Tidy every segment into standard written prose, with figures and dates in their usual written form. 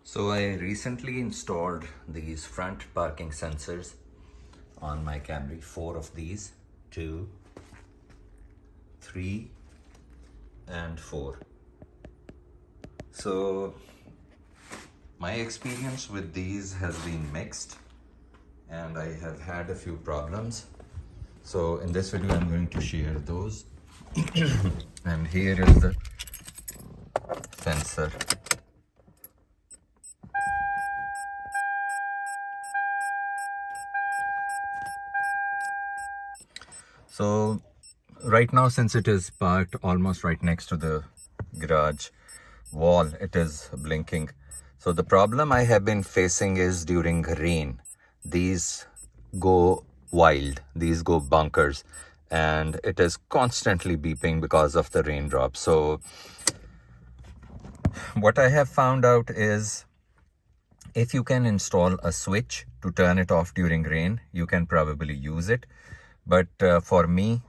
So I recently installed these front parking sensors on my Camry, 4 of these, 2, 3 and 4. So my experience with these has been mixed and I have had a few problems. So in this video I'm going to share those. And here is the sensor. So right now, since it is parked almost right next to the garage wall, it is blinking. So the problem I have been facing is during rain. These go wild, these go bonkers, and it is constantly beeping because of the raindrops. So what I have found out is if you can install a switch to turn it off during rain, you can probably use it. But for me,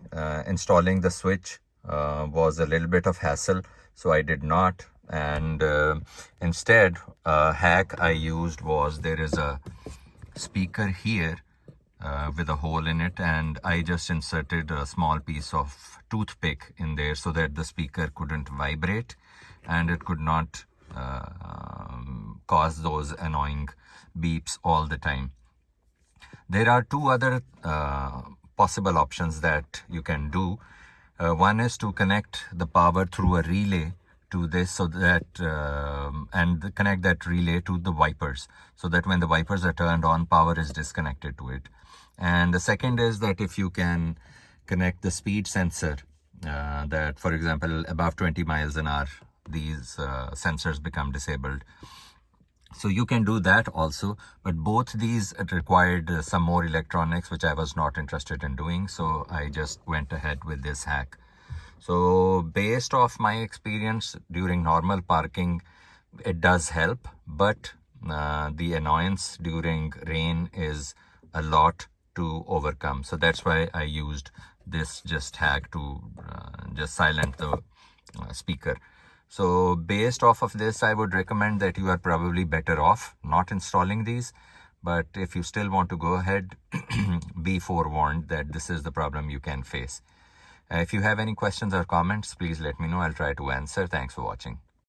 installing the switch was a little bit of hassle, so I did not. And instead, hack I used was, there is a speaker here with a hole in it, and I just inserted a small piece of toothpick in there so that the speaker couldn't vibrate and it could not cause those annoying beeps all the time. There are two other possible options that you can do. One is to connect the power through a relay to this, so that and connect that relay to the wipers, so that when the wipers are turned on, power is disconnected to it. And the second is that if you can connect the speed sensor, that for example above 20 miles an hour, these sensors become disabled. So you can do that also, but both these required some more electronics, which I was not interested in doing. So I just went ahead with this hack. So based off my experience during normal parking, it does help, but the annoyance during rain is a lot to overcome. So that's why I used this just hack to just silence the speaker. So based off of this, I would recommend that you are probably better off not installing these. But if you still want to go ahead, be forewarned that this is the problem you can face. If you have any questions or comments, please let me know. I'll try to answer. Thanks for watching.